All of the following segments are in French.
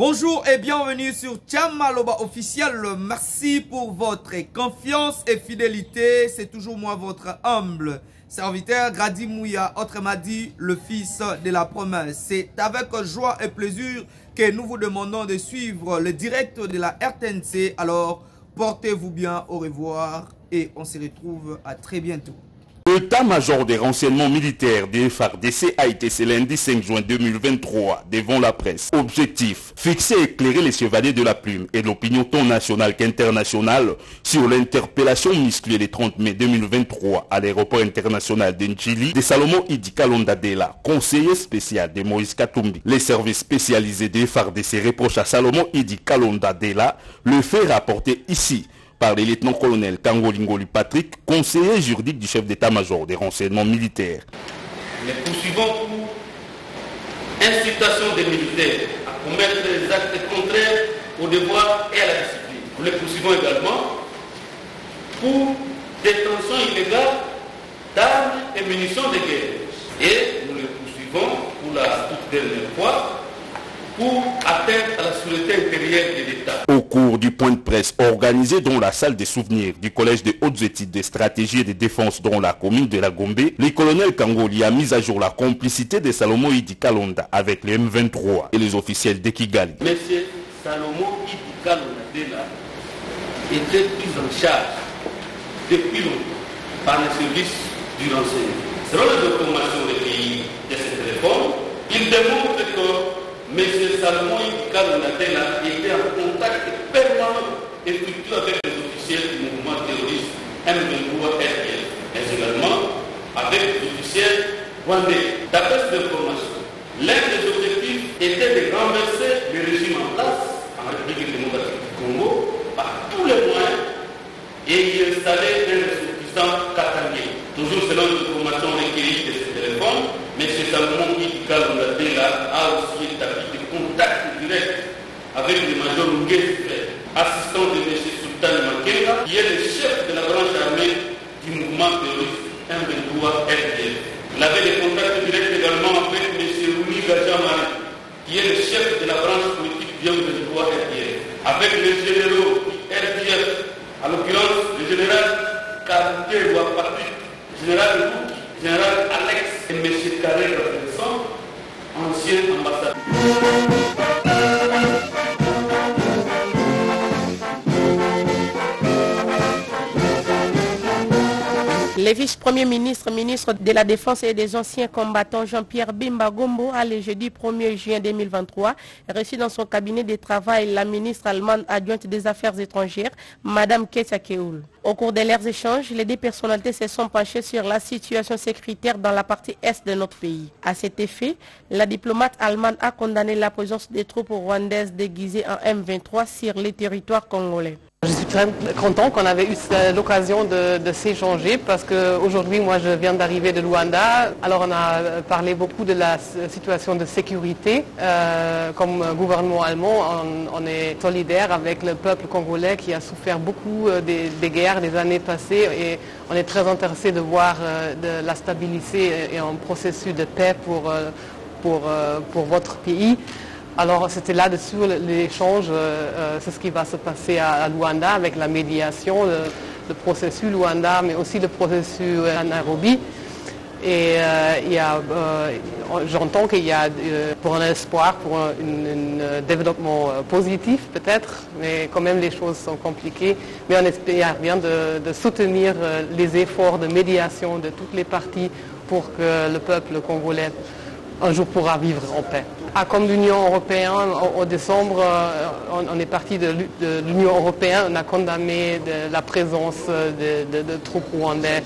Bonjour et bienvenue sur Tchamaloba officiel. Merci pour votre confiance et fidélité. C'est toujours moi, votre humble serviteur Grady Mouya, autrement dit le fils de la promesse. C'est avec joie et plaisir que nous vous demandons de suivre le direct de la RTNC. Alors, portez-vous bien, au revoir et on se retrouve à très bientôt. L'état-major des renseignements militaires des FARDC a été ce lundi 5 juin 2023 devant la presse. Objectif, fixer et éclairer les chevaliers de la plume et de l'opinion tant nationale qu'internationale sur l'interpellation musclée le 30 mai 2023 à l'aéroport international d'Njili de Salomon Idi Kalonda Dela, conseiller spécial de Moïse Katumbi. Les services spécialisés des FARDC reprochent à Salomon Idi Kalonda Dela le fait rapporté ici par le lieutenant-colonel Kangolingoli Patrick, conseiller juridique du chef d'état-major des renseignements militaires. Les poursuivons pour incitation des militaires à commettre des actes contraires au devoir et à la discipline. Nous les poursuivons également pour détention illégale d'armes et munitions de guerre. Et nous les poursuivons pour la toute dernière fois pour atteindre à la sûreté intérieure de l'État. Au cours du point de presse organisé dans la salle des souvenirs du collège des hautes études de stratégie et de défense dans la commune de la Gombe, le colonel Kangoli a mis à jour la complicité de Salomon Idi Kalonda avec les M23 et les officiels de Kigali. Monsieur Salomon Idi Kalonda Dela était pris en charge depuis longtemps par les services du renseignement. Selon les informations recueillies de cette réforme, il démontre que M. Salomon Idi Kalonda Dela était en contact permanent et fructueux avec les officiels du mouvement terroriste M23 RDF, mais également avec les officiels rwandais. D'après cette information, l'un des objectifs était de renverser le régime en place en République démocratique du Congo par tous les moyens et y installer un ressortissant catalien. Toujours selon les informations recueillies de cette réforme, M. Salomon Idi Kalonda Dela a aussi établi des contacts directs avec le major Nguesfe, assistant de M. Sultan Makenga, qui est le chef de la branche armée du mouvement terroriste M23 RDF. Il avait des contacts directs également avec M. Rumi Gadjamari, qui est le chef de la branche politique du M23 RDF, avec les généraux RDF, en l'occurrence le général Karouté Patrick, général Rouki, général Alex et M. Karel Vincent, ancien ambassadeur. Le vice-premier ministre, ministre de la Défense et des anciens combattants Jean-Pierre Bemba Gombo a le jeudi 1er juin 2023 reçu dans son cabinet de travail la ministre allemande adjointe des Affaires étrangères, Madame Ketia Keoul. Au cours de leurs échanges, les deux personnalités se sont penchées sur la situation sécuritaire dans la partie est de notre pays. À cet effet, la diplomate allemande a condamné la présence des troupes rwandaises déguisées en M23 sur les territoires congolais. Je suis très content qu'on avait eu l'occasion de s'échanger parce qu'aujourd'hui, moi, je viens d'arriver de Luanda. Alors, on a parlé beaucoup de la situation de sécurité. Comme gouvernement allemand, on est solidaire avec le peuple congolais qui a souffert beaucoup des guerres des années passées et on est très intéressé de voir de la stabilité et un processus de paix pour votre pays. Alors c'était là-dessus l'échange, c'est ce qui va se passer à Luanda avec la médiation, le processus Luanda, mais aussi le processus à Nairobi. Et j'entends qu'il y a pour un espoir, pour un développement positif peut-être, mais quand même les choses sont compliquées. Mais on espère bien de soutenir les efforts de médiation de toutes les parties pour que le peuple congolais un jour pourra vivre en paix. Comme l'Union européenne, en décembre, on est parti de l'Union européenne, on a condamné la présence de troupes rwandaises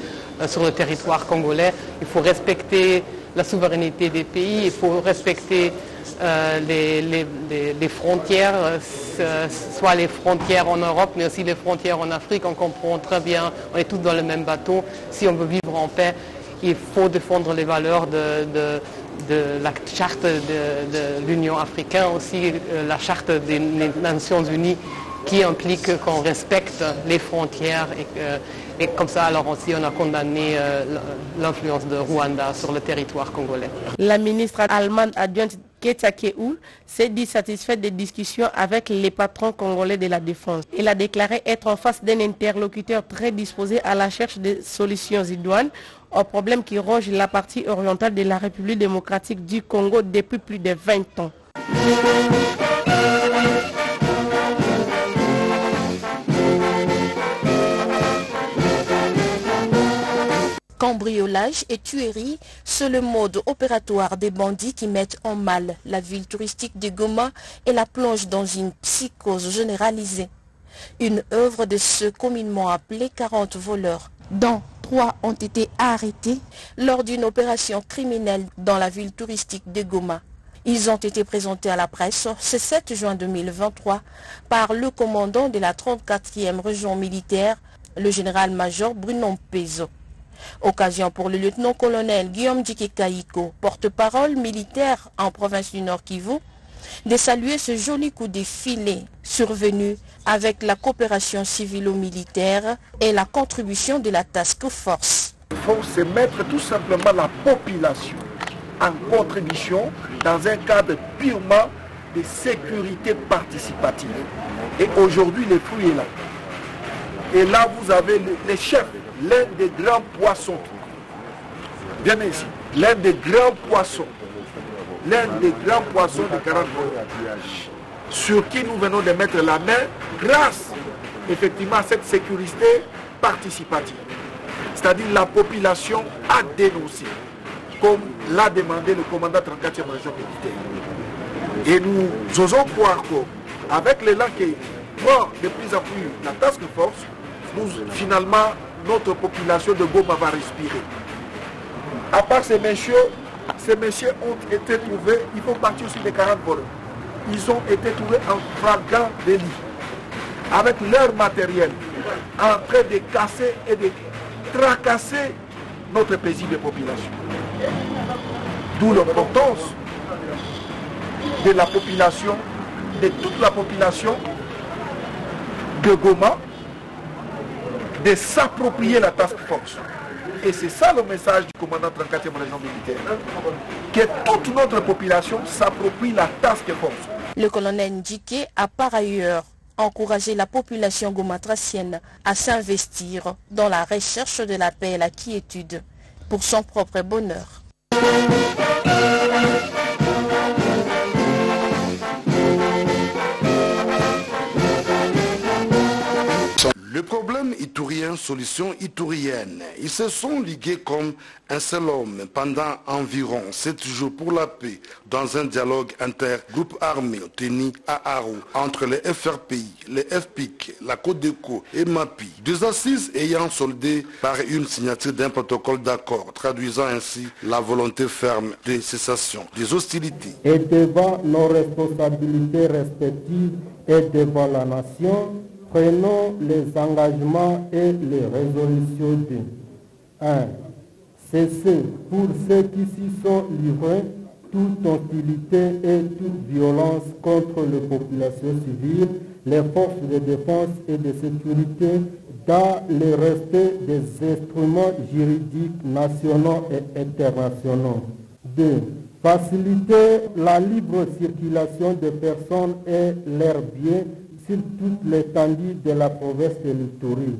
sur le territoire congolais. Il faut respecter la souveraineté des pays, il faut respecter les frontières, soit les frontières en Europe, mais aussi les frontières en Afrique. On comprend très bien, on est tous dans le même bateau. Si on veut vivre en paix, il faut défendre les valeurs de la charte de l'Union africaine, aussi la charte des Nations Unies qui implique qu'on respecte les frontières et comme ça alors aussi on a condamné l'influence de Rwanda sur le territoire congolais. La ministre allemande adjointe Ketia Keoul s'est dit satisfaite des discussions avec les patrons congolais de la défense. Il a déclaré être en face d'un interlocuteur très disposé à la recherche de solutions idoines aux problèmes qui rongent la partie orientale de la République démocratique du Congo depuis plus de 20 ans. Cambriolage et tuerie, c'est le mode opératoire des bandits qui mettent en mal la ville touristique de Goma et la plongent dans une psychose généralisée. Une œuvre de ce communément appelé 40 voleurs, dont 3 ont été arrêtés lors d'une opération criminelle dans la ville touristique de Goma. Ils ont été présentés à la presse ce 7 juin 2023 par le commandant de la 34e région militaire, le général-major Bruno Pezo. Occasion pour le lieutenant-colonel Guillaume Djike-Kaïko, porte-parole militaire en province du Nord Kivu, de saluer ce joli coup de filet survenu avec la coopération civilo-militaire et la contribution de la task force. Il faut se mettre tout simplement la population en contribution dans un cadre purement de sécurité participative. Et aujourd'hui, le fruit est là. Et là, vous avez les chefs, l'un des grands poissons. Bien ici, l'un des grands poissons. L'un des grands poissons de 40 voyages, sur qui nous venons de mettre la main grâce effectivement à cette sécurité participative. C'est-à-dire la population a dénoncé, comme l'a demandé le commandant 34e région militaire. Et nous osons croire qu'avec l'élan qui prend de plus en plus la task force, finalement notre population de Goma va respirer. À part ces messieurs ont été trouvés, ils font partie aussi des 40 voleurs. Ils ont été trouvés en flagrant délit, avec leur matériel, en train de casser et de tracasser notre paisible population. D'où l'importance de la population, de toute la population de Goma, de s'approprier la task force. Et c'est ça le message du commandant 34e région militaire, que toute notre population s'approprie la task force. Le colonel Ndjike a par ailleurs encouragé la population gomatracienne à s'investir dans la recherche de la paix et la quiétude pour son propre bonheur. Le problème itourien, solution itourienne. Ils se sont ligués comme un seul homme pendant environ 7 jours pour la paix dans un dialogue intergroupe armé tenu à Aru entre les FRPI, les FPIC, la Codeco et MAPI. 2 assises ayant soldé par une signature d'un protocole d'accord traduisant ainsi la volonté ferme de cessation des hostilités. Et devant nos responsabilités respectives et devant la nation, prenons les engagements et les résolutions de 1. Cesser pour ceux qui s'y sont livrés toute hostilité et toute violence contre les populations civiles, les forces de défense et de sécurité dans le respect des instruments juridiques nationaux et internationaux. 2. Faciliter la libre circulation des personnes et leurs biens sur toute l'étendue de la province de l'Ituri.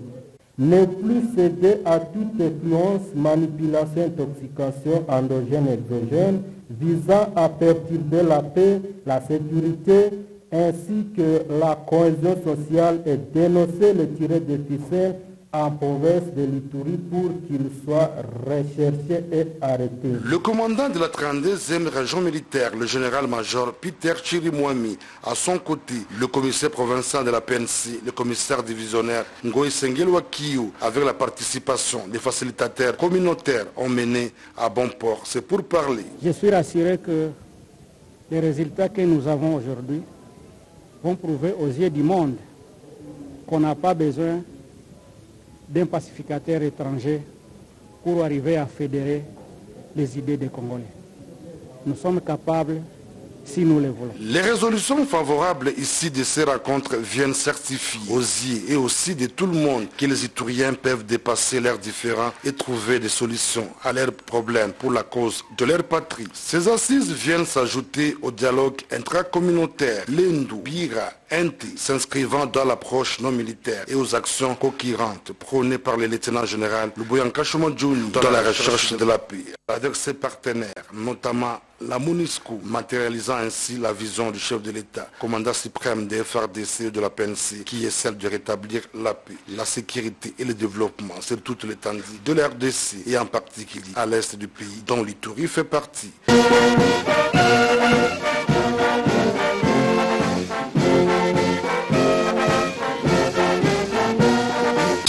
Ne plus céder à toute influence, manipulation, intoxication endogène et exogène visant à perturber la paix, la sécurité ainsi que la cohésion sociale et dénoncer le tiré de ficelle en province de l'Ituri pour qu'il soit recherché et arrêté. Le commandant de la 32e région militaire, le général-major Peter Chirimwami, à son côté, le commissaire provincial de la PNC, le commissaire divisionnaire Ngoï Sengelwa Kiyu, avec la participation des facilitateurs communautaires, ont mené à bon port. C'est pour parler. Je suis rassuré que les résultats que nous avons aujourd'hui vont prouver aux yeux du monde qu'on n'a pas besoin d'un pacificateur étranger pour arriver à fédérer les idées des Congolais. Nous sommes capables si nous le voulons. Les résolutions favorables ici de ces rencontres viennent certifier aux yeux et aussi de tout le monde que les Ituriens peuvent dépasser leurs différends et trouver des solutions à leurs problèmes pour la cause de leur patrie. Ces assises viennent s'ajouter au dialogue intracommunautaire Lendu, Bira, Inti, s'inscrivant dans l'approche non militaire et aux actions cohérentes prônées par le lieutenant-général Luboyanka Chomodjouni dans la recherche de la paix. Avec ses partenaires, notamment la MONUSCO, matérialisant ainsi la vision du chef de l'État, commandant suprême des FARDC et de la PNC, qui est celle de rétablir la paix, la sécurité et le développement sur toute l'étendue de la RDC et en particulier à l'est du pays dont l'Ituri fait partie.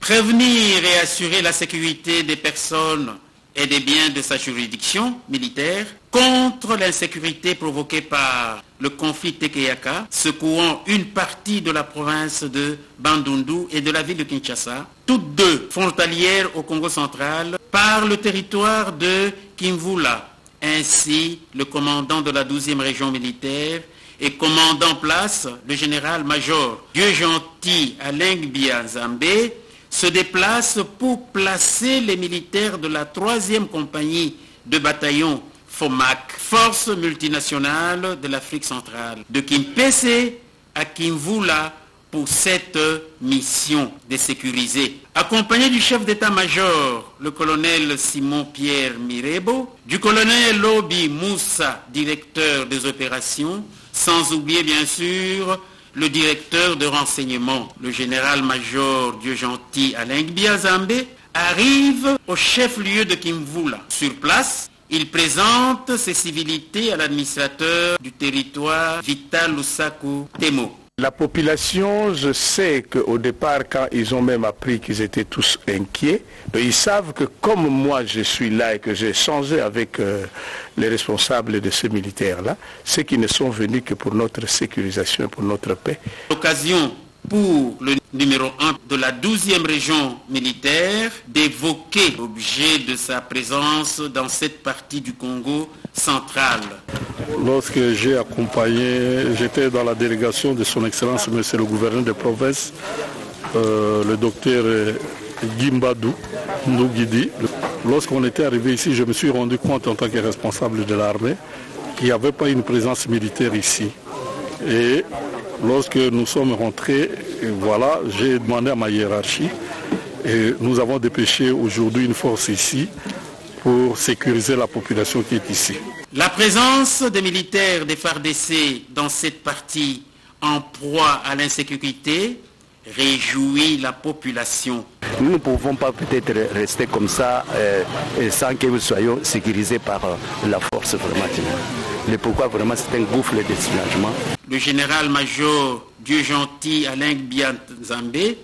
Prévenir et assurer la sécurité des personnes et des biens de sa juridiction militaire contre l'insécurité provoquée par le conflit Tekeyaka, secouant une partie de la province de Bandundu et de la ville de Kinshasa, toutes deux frontalières au Congo central, par le territoire de Kimvula. Ainsi, le commandant de la 12e région militaire et commandant place, le général-major Dieu-Gentil Alain Biazambé, se déplace pour placer les militaires de la 3e compagnie de bataillon FOMAC, Force multinationale de l'Afrique centrale, de Kimpese à Kimvula pour cette mission de sécuriser. Accompagné du chef d'état-major, le colonel Simon-Pierre Mirebo, du colonel Lobi Moussa, directeur des opérations, sans oublier bien sûr le directeur de renseignement, le général-major Dieu-Gentil Alain Biazambé, arrive au chef-lieu de Kimvula. Sur place, il présente ses civilités à l'administrateur du territoire Vital Lusaku Temo. La population, je sais qu'au départ, quand ils ont même appris qu'ils étaient tous inquiets, ils savent que comme moi je suis là et que j'ai échangé avec les responsables de ces militaires-là, c'est qu'ils ne sont venus que pour notre sécurisation et pour notre paix. L'occasion pour le numéro 1 de la 12e région militaire d'évoquer l'objet de sa présence dans cette partie du Congo central. Lorsque j'ai accompagné, j'étais dans la délégation de son Excellence, Monsieur le gouverneur de province, le docteur Gimbadou Ndougidi. Lorsqu'on était arrivé ici, je me suis rendu compte en tant que responsable de l'armée qu'il n'y avait pas une présence militaire ici. Et lorsque nous sommes rentrés, voilà, j'ai demandé à ma hiérarchie et nous avons dépêché aujourd'hui une force ici pour sécuriser la population qui est ici. La présence des militaires des FARDC dans cette partie en proie à l'insécurité réjouit la population. Nous ne pouvons pas peut-être rester comme ça sans que nous soyons sécurisés par la force vraiment. Mais pourquoi vraiment c'est un gouffre de soulagement. Le général-major Dieu-Gentil Alain Biazambé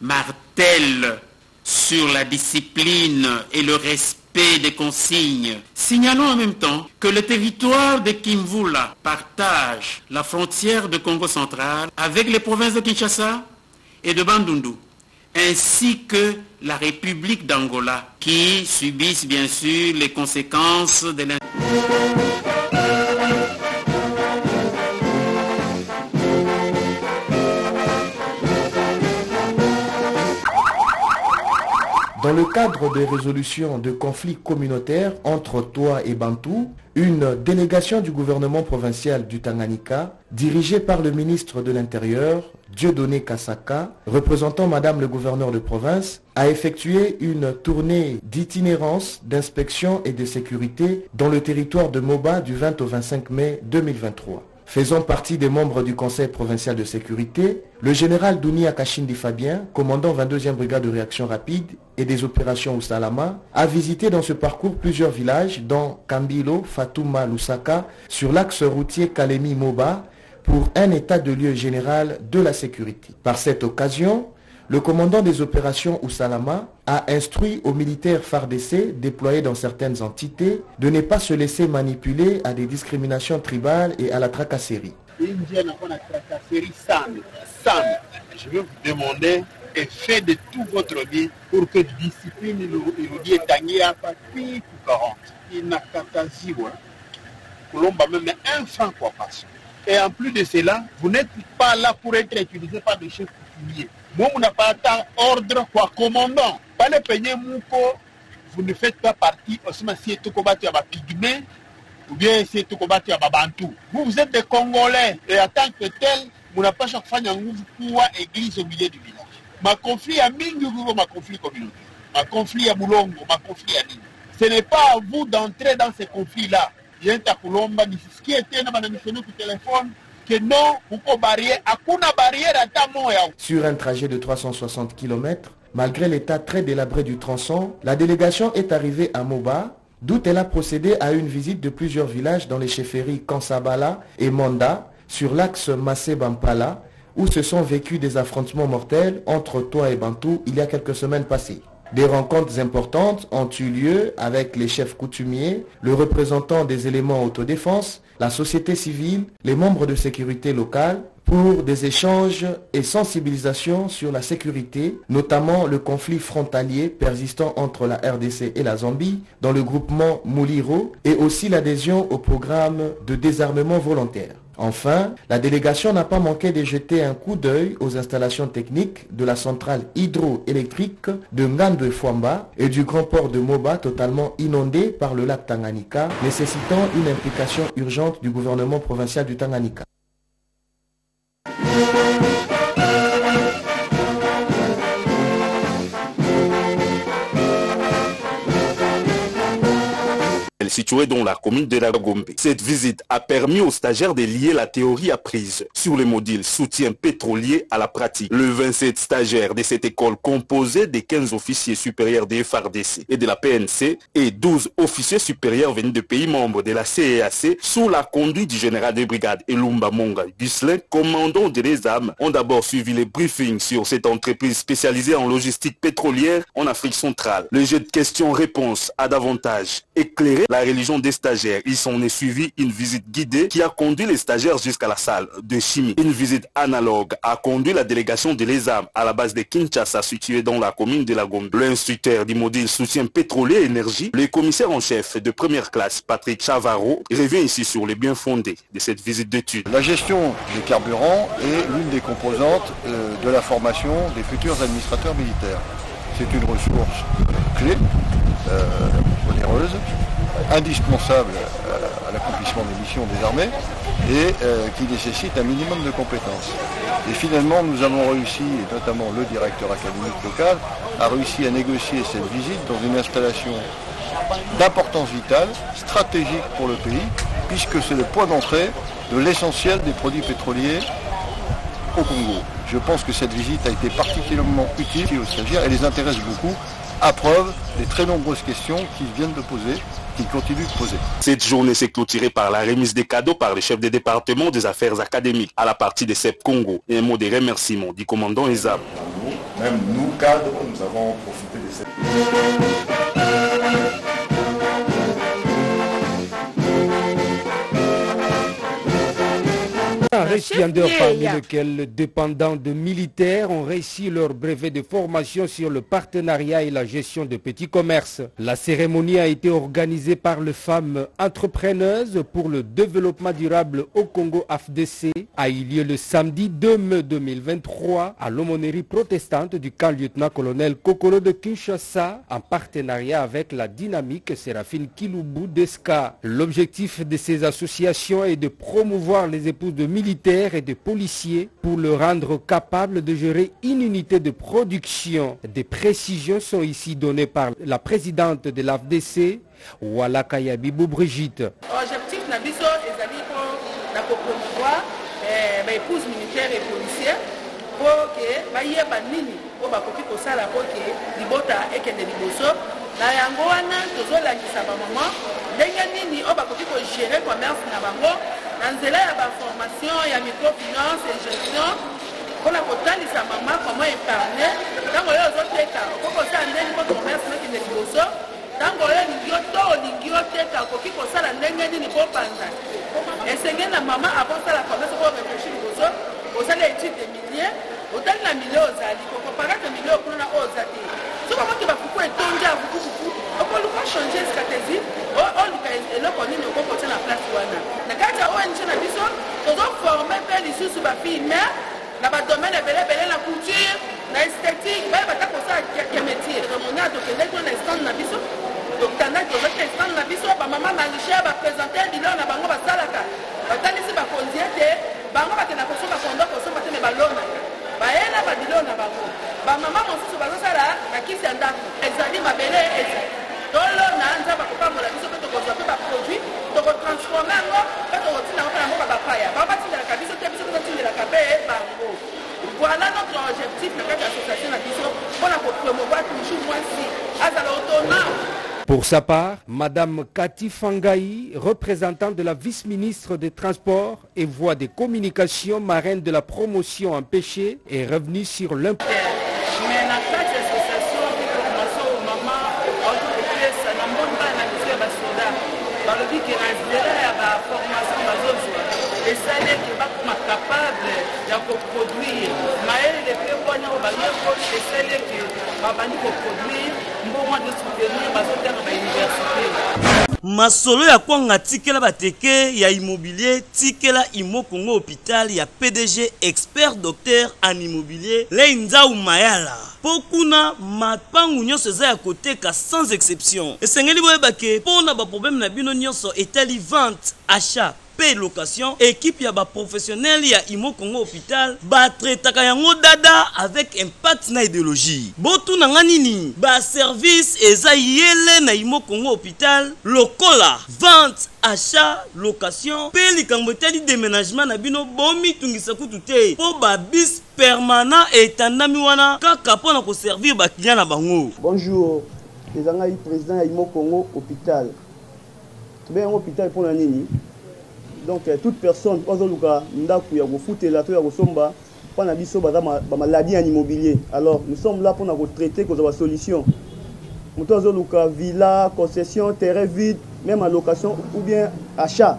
martèle sur la discipline et le respect des consignes. Signalons en même temps que le territoire de Kimvula partage la frontière de Congo central avec les provinces de Kinshasa et de Bandundu, ainsi que la République d'Angola, qui subissent bien sûr les conséquences de Dans le cadre des résolutions de conflits communautaires entre Toa et Bantou, une délégation du gouvernement provincial du Tanganyika, dirigée par le ministre de l'Intérieur, Dieudonné Kasaka, représentant Madame le gouverneur de province, a effectué une tournée d'itinérance, d'inspection et de sécurité dans le territoire de Moba du 20 au 25 mai 2023. Faisant partie des membres du Conseil provincial de sécurité, le général Dounia Kashindi Fabien, commandant 22e brigade de réaction rapide et des opérations au Salama, a visité dans ce parcours plusieurs villages, dont Kambilo, Fatouma, Lusaka, sur l'axe routier Kalemi-Moba, pour un état de lieu général de la sécurité. Par cette occasion, le commandant des opérations Usalama a instruit aux militaires FARDC déployés dans certaines entités de ne pas se laisser manipuler à des discriminations tribales et à la tracasserie. Je vais vous demander et faites de tout votre bien pour que discipline irudie tangia hapa kitu 40 inakataziwa Colomba même 1 franc coiffation. Et en plus de cela, vous n'êtes pas là pour être utilisé par des chefs coutumiers. Moi, vous n'avez pas tant ordre quoi commandant. Pas les payer Mouko, vous ne faites pas partie aussi si tout combattu à Pygmée ou bien si tout combattu à Bantou. Vous êtes des Congolais et en tant que tel, vous n'avez pas chaque fois une église au milieu du village. Ma conflit à Mingu, ma conflit communautaire. Ma conflit à Moulongo, ma conflit à Nini. Ce n'est pas à vous d'entrer dans ces conflits-là. Ce qui était dans le téléphone, que non, sur un trajet de 360 km, malgré l'état très délabré du tronçon, la délégation est arrivée à Moba, d'où elle a procédé à une visite de plusieurs villages dans les chefferies Kansabala et Monda, sur l'axe Massé-Bampala, où se sont vécus des affrontements mortels entre Toa et Bantou il y a quelques semaines passées. Des rencontres importantes ont eu lieu avec les chefs coutumiers, le représentant des éléments autodéfense, la société civile, les membres de sécurité locale, pour des échanges et sensibilisations sur la sécurité, notamment le conflit frontalier persistant entre la RDC et la Zambie dans le groupement Mouliro et aussi l'adhésion au programme de désarmement volontaire. Enfin, la délégation n'a pas manqué de jeter un coup d'œil aux installations techniques de la centrale hydroélectrique de Ngandwe Fwamba et du grand port de Moba totalement inondé par le lac Tanganyika, nécessitant une implication urgente du gouvernement provincial du Tanganyika. Située dans la commune de la Gombe. Cette visite a permis aux stagiaires de lier la théorie apprise sur le module soutien pétrolier à la pratique. Le 27 stagiaires de cette école composé des 15 officiers supérieurs des FARDC et de la PNC et 12 officiers supérieurs venus de pays membres de la CEAC sous la conduite du général de brigade Elumba Monga Ghislain, commandant de l'ESAM, ont d'abord suivi les briefings sur cette entreprise spécialisée en logistique pétrolière en Afrique centrale. Le jeu de questions-réponses a davantage éclairé la religion des stagiaires. Il s'en est suivi une visite guidée qui a conduit les stagiaires jusqu'à la salle de chimie. Une visite analogue a conduit la délégation de l'ESAM à la base de Kinshasa située dans la commune de la Gombe. L'instructeur du module soutien pétrolier et énergie, le commissaire en chef de première classe Patrick Chavaro, revient ici sur les biens fondés de cette visite d'études. La gestion des carburants est l'une des composantes de la formation des futurs administrateurs militaires. C'est une ressource clé, onéreuse, indispensable à l'accomplissement des missions des armées et qui nécessite un minimum de compétences. Et finalement, nous avons réussi, et notamment le directeur académique local, a réussi à négocier cette visite dans une installation d'importance vitale, stratégique pour le pays, puisque c'est le point d'entrée de l'essentiel des produits pétroliers au Congo. Je pense que cette visite a été particulièrement utile aux stagiaires et les intéresse beaucoup, à preuve des très nombreuses questions qu'ils viennent de poser, qu'ils continuent de poser. Cette journée s'est clôturée par la remise des cadeaux par le chef des départements des affaires académiques à la partie des CEP Congo et un mot de remerciement du commandant ESAM. Même nous, cadres, nous avons profité de cette... Un récipiendaire parmi lesquels les dépendants de militaires ont réussi leur brevet de formation sur le partenariat et la gestion de petits commerces. La cérémonie a été organisée par les femmes entrepreneuses pour le développement durable au Congo AFDC, a eu lieu le samedi 2 mai 2023 à l'aumônerie protestante du camp lieutenant-colonel Kokolo de Kinshasa en partenariat avec la dynamique Séraphine Kilubu d'Esca. L'objectif de ces associations est de promouvoir les épouses de militaires et de policiers pour le rendre capable de gérer une unité de production. Des précisions sont ici données par la présidente de l'AFDC, Walaka Yabibou Brigitte. L'objectif est de promouvoir les épouses militaires et policiers pour que les nini bakoki kosala pour que libota ekende liboso na yango wana tozolakisa bamama ndenge nini bakoki kogere commerce na bango na nzela ya baformation ya microfinance et gestion mpona kotalisa mama comment épargne ntango oyo ozoteka okokosala ndenge po commerce nokende liboso ntango oyo olingi oteka okoki kosala ndenge nini po panza esenge na mama akosala commerce po réfléchir liboso osala étude de milliers otali na millier ozali kokomparate millier okuna oyo oza te soki okoki bakuku etongi ya bukubuku okoluka changer stratégie oluka eloko nini okokotia na place wana filles, mais dans le domaine de la couture, la esthétique, il y a des métiers. On a un stand na biso. Donc on a un stand na biso, maman Malichia va présenter bilan na bango basalaka. Batalisi ba kondiete, bango bakena kosoba kondo kosoba te balona. Ba ela ba bilan na bango. Ba maman mosusu bazosala na kisi ndako. Ezali mabele ezi. Dolo na nza ba kopambola biso pe to kozope ba produit, to ko transformer ngo, pe to kotina ko na mo ba paya. Ba batina ka biso te biso ko tina ka pe bango. Voilà notre objectif de cette association pour la promouvoir toujours moins si à l'autonome. Pour sa part, Madame Cathy Fangaï, représentante de la vice-ministre des Transports et voix des communications marraine de la promotion en pêché, est revenue sur l'impact. Mais la classe d'association qui commence au moment entreprise, ça n'a pas analysé les soldats. Dans le but qu'il y a la formation des autres. Et ça n'est pas capable de produire. Mais les plus bonnes, on va dire que c'est celle qui va produire. Masolo ya kwanga tikela bateke ya immobilier tikela Imo Congo hôpital ya PDG expert docteur en immobilier Leinza Umayala pokuna mapangu nyonso za ya koteka sans exception esengeli boyebake pona ba problème na bino nyonso etali vente achat location équipe ya ba professionnel ya Imo Congo hôpital ba traitaka yango dada avec impact na idéologie botu na nganini ba service eza yele na Imo Congo hôpital lokola vente achat location pe likambo tali déménagement na bino bomi tungisa kutu te po ba bis permanent etandami wana kaka pona ko servir ba client na bango. Bonjour, les angai président ya Imo Congo hôpital. Tube yango hôpital pour la nini. Donc toute personne ozoluka ndaku ya kofutela to ya kosomba pana biso baza ba maladie en immobilier. Alors nous sommes là pour na traiter cause ba solution. Muto ozoluka villa, concession, terrain vide, même en location ou bien achat.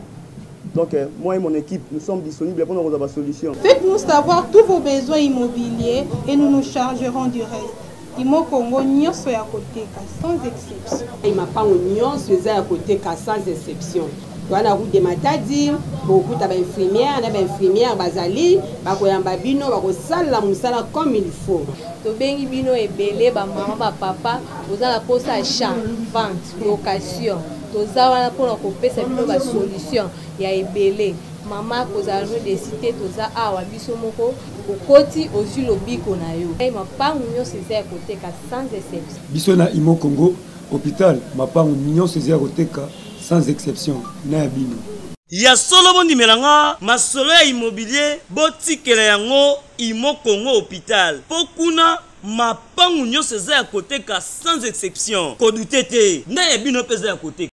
Donc moi et mon équipe nous sommes disponibles pour nos solutions. Faites-nous savoir tous vos besoins immobiliers et nous nous chargerons du reste. Imo Congo nyonso ya koteka sans exception. Imapango nyonso ya koteka sans exception. Wana route de Matadi, beaucoup d'infirmières, d'infirmières bazali, bakoyamba bino, bakosala musala comme il faut. To bengi bino ebele ba maman ba papa, ozala posa achat, vente, location. Toza wana pona kopesa bino ba solution ya ebele. Mama kozala jo de cité toza awa biso moko okoti ozu lobiko na yo. Ay mapangu nyonso ya koteka sans exception. Biso na Imo Congo hôpital, mapangu nyonso ya koteka sans exception na bino. Ya solo bondi melanga masolo ya immobilier botikela yango Imo Congo hôpital. Pokuna mapangu nyonso ya koteka sans exception. Kodutete na ya bino peza ya koteka.